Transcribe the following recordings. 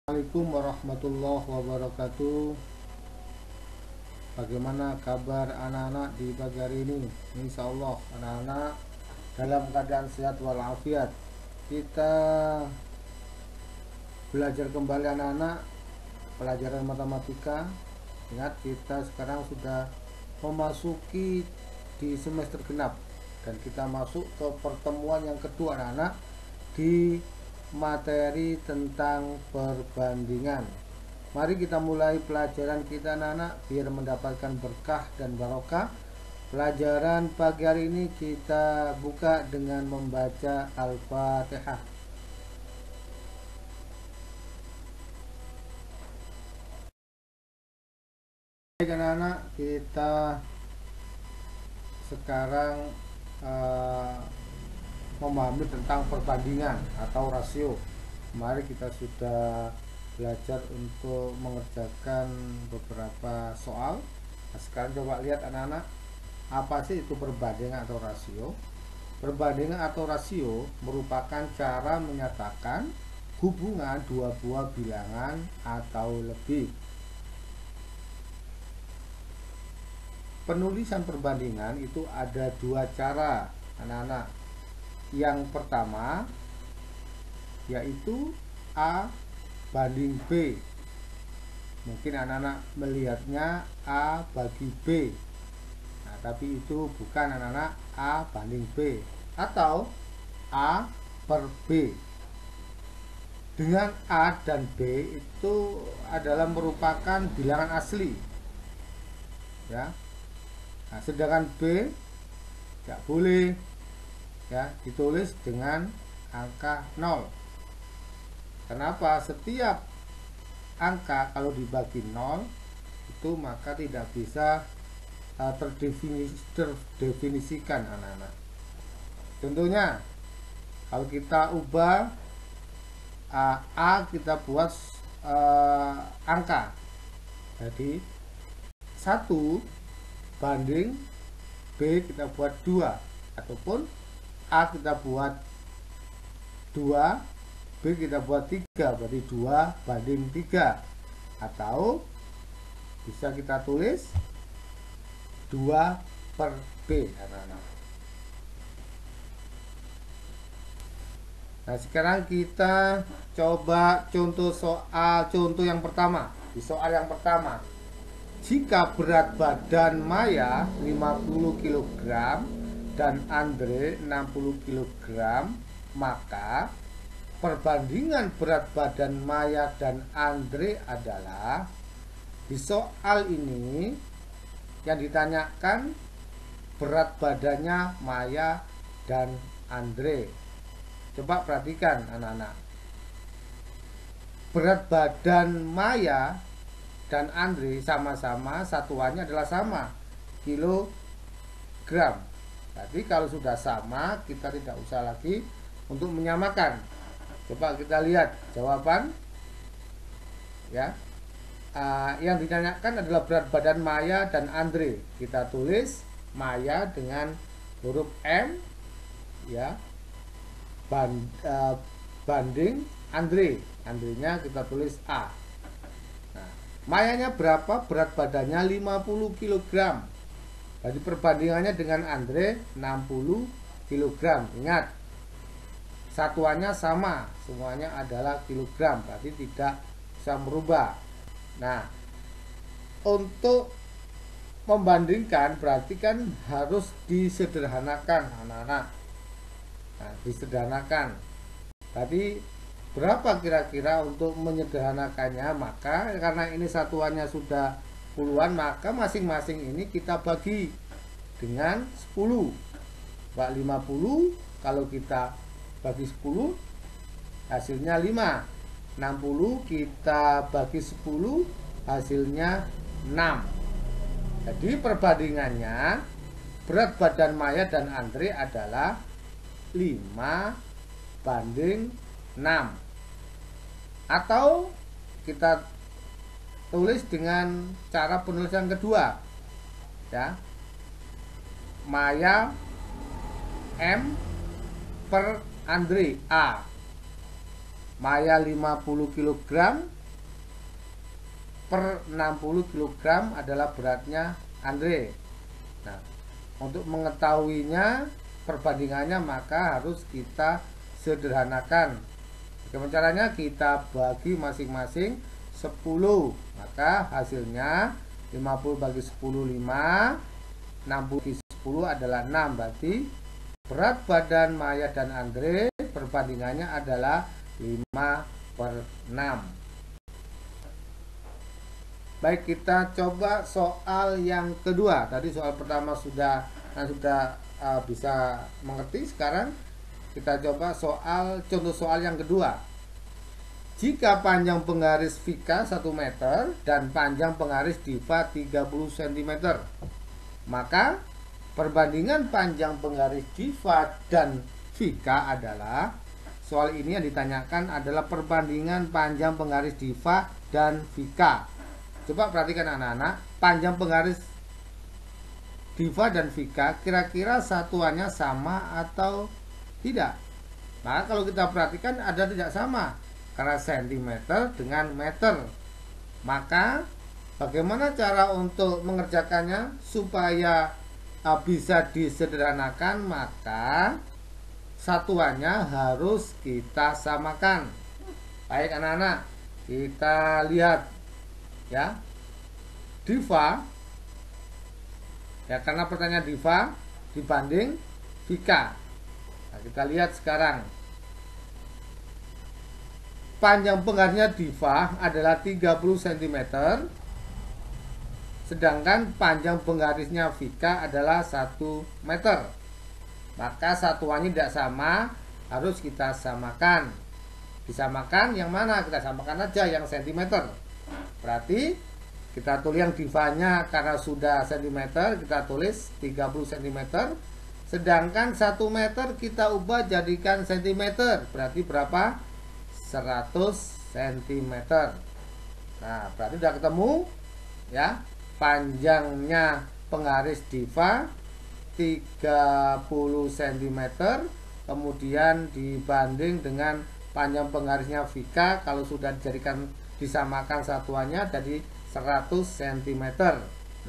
Assalamualaikum warahmatullahi wabarakatuh. Bagaimana kabar anak-anak di pagi hari ini? Insya Allah anak-anak dalam keadaan sehat walafiat. Kita belajar kembali anak-anak pelajaran matematika. Ingat, kita sekarang sudah memasuki di semester genap dan kita masuk ke pertemuan yang kedua anak-anak di materi tentang perbandingan. Mari kita mulai pelajaran kita anak-anak biar mendapatkan berkah dan barokah. Pelajaran pagi hari ini kita buka dengan membaca Al-Fatihah. Baik anak-anak, kita sekarang memahami tentang perbandingan atau rasio. Kemarin kita sudah belajar untuk mengerjakan beberapa soal. Nah, sekarang coba lihat anak-anak, apa sih itu perbandingan atau rasio? Perbandingan atau rasio merupakan cara menyatakan hubungan dua buah bilangan atau lebih. Penulisan perbandingan itu ada dua cara anak-anak. Yang pertama yaitu A banding B. Mungkin anak-anak melihatnya A bagi B. Nah, tapi itu bukan anak-anak A banding B atau A per B. Dengan A dan B itu adalah merupakan bilangan asli. Ya. Nah, sedangkan B tidak boleh ya ditulis dengan angka 0. Kenapa? Setiap angka kalau dibagi 0 itu maka tidak bisa terdefinisikan anak-anak. Contohnya kalau kita ubah A kita buat angka, jadi 1 banding B kita buat 2, ataupun A kita buat 2, B kita buat 3, berarti 2 banding 3. Atau bisa kita tulis 2 per B anak-anak. Nah, sekarang kita coba contoh yang pertama. Di soal yang pertama, jika berat badan Maya 50 kg dan Andre 60 kg, maka perbandingan berat badan Maya dan Andre adalah. Di soal ini yang ditanyakan berat badannya Maya dan Andre. Coba perhatikan anak-anak. Berat badan Maya dan Andre sama-sama satuannya adalah sama, kilogram. Jadi kalau sudah sama, kita tidak usah lagi untuk menyamakan. Coba kita lihat jawaban ya. Yang ditanyakan adalah berat badan Maya dan Andre. Kita tulis Maya dengan huruf M ya, banding Andre. Andre-nya kita tulis A. Mayanya berapa? Berat badannya 50 kg. Jadi perbandingannya dengan Andre 60 kg. Ingat, satuannya sama, semuanya adalah kilogram, berarti tidak bisa merubah. Nah, untuk membandingkan berarti kan harus disederhanakan anak-anak. Nah, disederhanakan. Tadi berapa kira-kira untuk menyederhanakannya? Maka karena ini satuannya sudah puluhan, maka masing-masing ini kita bagi dengan 10. 50 kalau kita bagi 10 hasilnya 5. 60 kita bagi 10 hasilnya 6. Jadi perbandingannya berat badan Maya dan Andre adalah 5 banding 6. Atau kita tulis dengan cara penulisan kedua ya, Maya M per Andre A. Maya 50 kg per 60 kg adalah beratnya Andre. Nah, untuk mengetahuinya perbandingannya maka harus kita sederhanakan. Bagaimana caranya? Kita bagi masing-masing 10, maka hasilnya 50 bagi 10 5, 60 bagi 10 adalah 6. Berarti berat badan Maya dan Andre perbandingannya adalah 5/6. Baik, kita coba soal yang kedua. Tadi soal pertama sudah bisa mengerti. Sekarang kita coba contoh soal yang kedua. Jika panjang penggaris VK 1 meter dan panjang penggaris DIVA 30 cm, maka perbandingan panjang penggaris DIVA dan VK adalah, soal ini yang ditanyakan adalah perbandingan panjang penggaris DIVA dan VK. Coba perhatikan anak-anak, panjang penggaris DIVA dan VK kira-kira satuannya sama atau tidak? Nah, kalau kita perhatikan ada tidak sama, karena cm dengan meter. Maka bagaimana cara untuk mengerjakannya supaya bisa disederhanakan? Maka satuannya harus kita samakan. Baik anak-anak, kita lihat ya, DIVA ya, karena pertanyaan DIVA dibanding VK. Nah, kita lihat sekarang panjang penggarisnya DIVA adalah 30 cm, sedangkan panjang penggarisnya VK adalah 1 meter. Maka satuannya tidak sama, harus kita samakan. Disamakan yang mana? Kita samakan aja yang cm. Berarti kita tulis yang DIVA-nya karena sudah cm, kita tulis 30 cm. Sedangkan 1 meter kita ubah jadikan cm. Berarti berapa? 100 cm. Nah, berarti sudah ketemu ya. Panjangnya penggaris DIVA 30 cm, kemudian dibanding dengan panjang penggarisnya VK, kalau sudah dijadikan disamakan satuannya jadi 100 cm.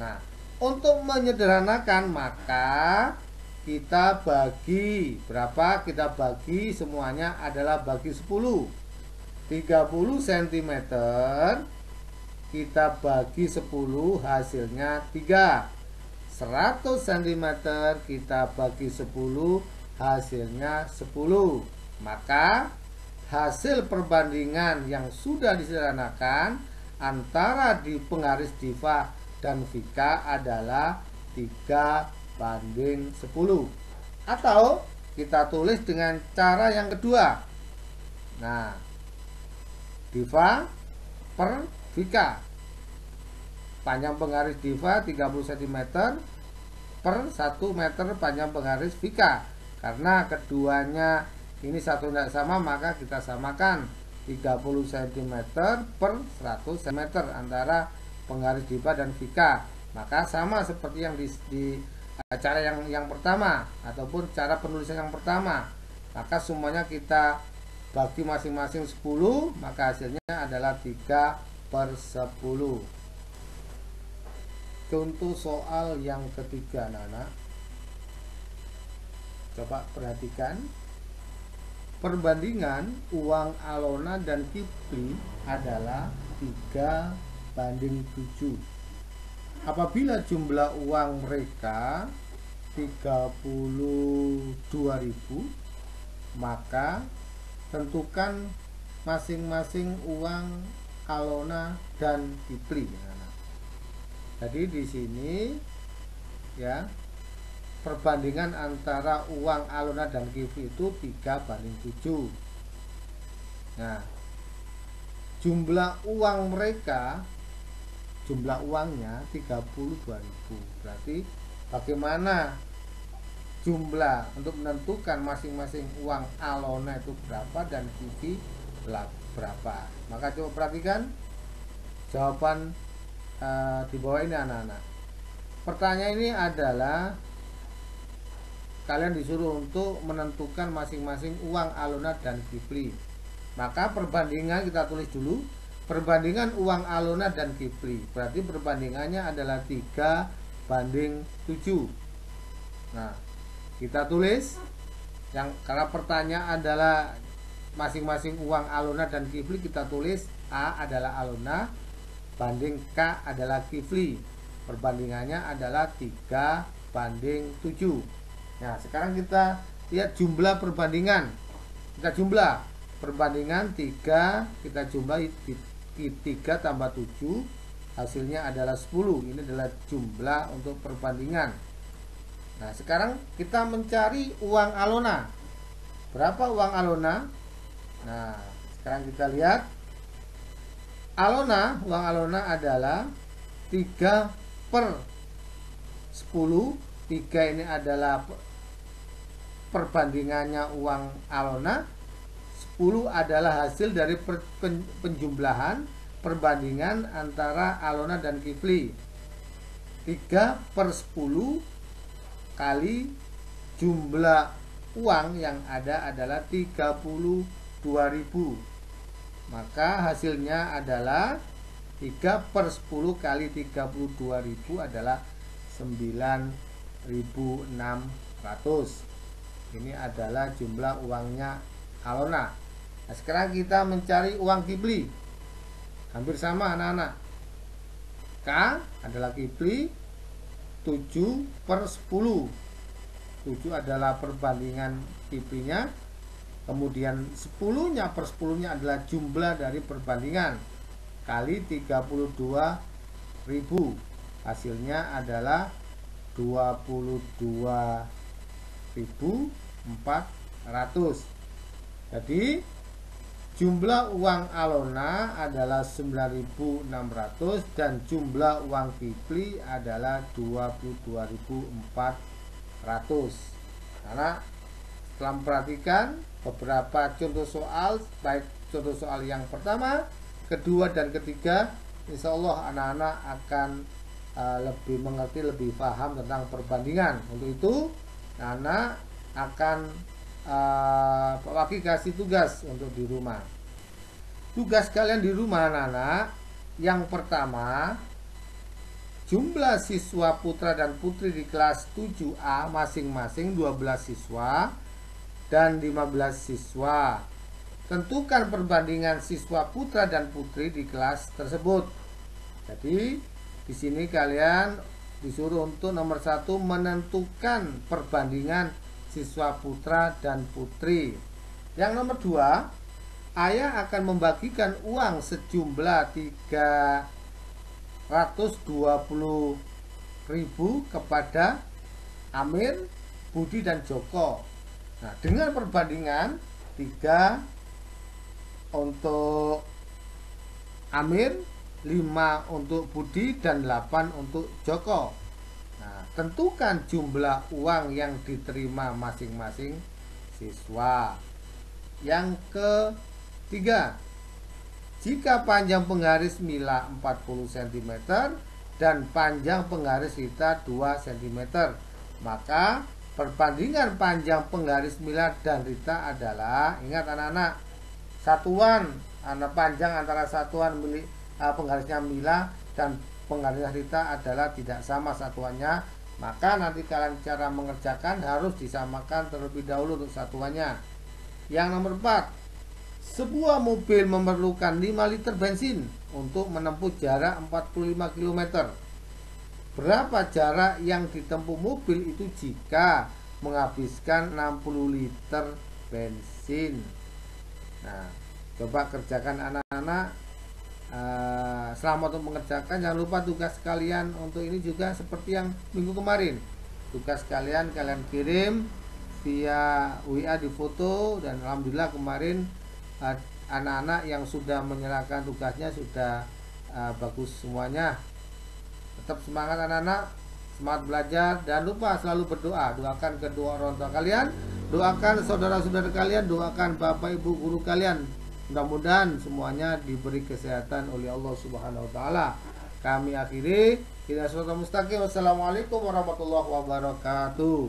Nah, untuk menyederhanakan maka kita bagi berapa? Kita bagi semuanya adalah bagi 10. 30 cm kita bagi 10 hasilnya 3. 100 cm kita bagi 10 hasilnya 10. Maka hasil perbandingan yang sudah disederhanakan antara di penggaris DIVA dan VK adalah 3/10. Atau kita tulis dengan cara yang kedua. Nah, DIVA per VK. Panjang penggaris DIVA 30 cm per 1 meter panjang penggaris VK. Karena keduanya ini satu tidak sama, maka kita samakan 30 cm per 100 cm antara penggaris DIVA dan VK. Maka sama seperti yang di cara yang pertama ataupun cara penulisan yang pertama. Maka semuanya kita bagi masing-masing 10, maka hasilnya adalah 3/10. Contoh soal yang ketiga anak-anak. Coba perhatikan. Perbandingan uang Alona dan Kipli adalah 3/7. Apabila jumlah uang mereka 32.000, maka tentukan masing-masing uang Alona dan Kipli. Jadi di sini ya, perbandingan antara uang Alona dan Kipli itu 3/7. Nah, jumlah uang mereka, jumlah uangnya 32.000. Berarti bagaimana jumlah untuk menentukan masing-masing uang Alona itu berapa dan Kipli berapa? Maka coba perhatikan jawaban di bawah ini anak-anak. Pertanyaan ini adalah kalian disuruh untuk menentukan masing-masing uang Alona dan Kipli. Maka perbandingan kita tulis dulu. Perbandingan uang Alona dan Kifli. Berarti perbandingannya adalah 3:7. Nah, kita tulis karena pertanyaan adalah masing-masing uang Alona dan Kifli, kita tulis A adalah Alona banding K adalah Kifli. Perbandingannya adalah 3:7. Nah, sekarang kita lihat jumlah perbandingan. Kita jumlah perbandingan 3, kita jumlah 3 tambah 7, hasilnya adalah 10. Ini adalah jumlah untuk perbandingan. Nah, sekarang kita mencari uang Alona. Berapa uang Alona? Nah, sekarang kita lihat Alona, uang Alona adalah 3/10. 3 ini adalah perbandingannya uang Alona. 10 adalah hasil dari penjumlahan perbandingan antara Alona dan Kifli. 3/10 kali jumlah uang yang ada adalah 32.000. Maka hasilnya adalah 3/10 kali 32.000 adalah 9.600. Ini adalah jumlah uangnya Alona. Nah, sekarang kita mencari uang Kifli. Hampir sama anak-anak. K adalah Kifli 7/10. 7 adalah perbandingan Kiflinya. Kemudian 10-nya/10-nya adalah jumlah dari perbandingan kali 32.000. Hasilnya adalah 22.400. Jadi jumlah uang Alona adalah 9.600 dan jumlah uang Kifli adalah 22.400. Karena setelah memperhatikan beberapa contoh soal, baik contoh soal yang pertama, kedua, dan ketiga, insya Allah anak-anak akan lebih mengerti, lebih paham tentang perbandingan. Untuk itu, anak akan Pak Waki kasih tugas untuk di rumah. Tugas kalian di rumah anak-anak, yang pertama, jumlah siswa putra dan putri di kelas 7A masing-masing 12 siswa dan 15 siswa. Tentukan perbandingan siswa putra dan putri di kelas tersebut. Jadi di sini kalian disuruh untuk nomor 1 menentukan perbandingan siswa putra dan putri. Yang nomor 2, ayah akan membagikan uang sejumlah 320.000 kepada Amir, Budi, dan Joko. Nah, dengan perbandingan 3 untuk Amir, 5 untuk Budi, dan 8 untuk Joko. Nah, tentukan jumlah uang yang diterima masing-masing siswa. Yang ketiga, jika panjang penggaris Mila 40 cm dan panjang penggaris Rita 2 cm, maka perbandingan panjang penggaris Mila dan Rita adalah, ingat anak-anak, satuan panjang antara satuan penggarisnya Mila dan penggarisnya Rita adalah tidak sama satuannya. Maka nanti kalian cara mengerjakan harus disamakan terlebih dahulu untuk satuannya. Yang nomor 4, sebuah mobil memerlukan 5 liter bensin untuk menempuh jarak 45 km. Berapa jarak yang ditempuh mobil itu jika menghabiskan 60 liter bensin? Nah, coba kerjakan anak-anak. Selamat untuk mengerjakan. Jangan lupa tugas kalian untuk ini juga seperti yang minggu kemarin. Tugas kalian kirim via WA di foto, dan alhamdulillah kemarin anak-anak yang sudah menyerahkan tugasnya sudah bagus semuanya. Tetap semangat anak-anak, semangat belajar, dan lupa selalu berdoa. Doakan kedua orang tua kalian, doakan saudara-saudara kalian, doakan bapak ibu guru kalian. Mudah-mudahan semuanya diberi kesehatan oleh Allah Subhanahu wa taala. Kami akhiri, kita shiratal mustaqim. Wassalamualaikum warahmatullahi wabarakatuh.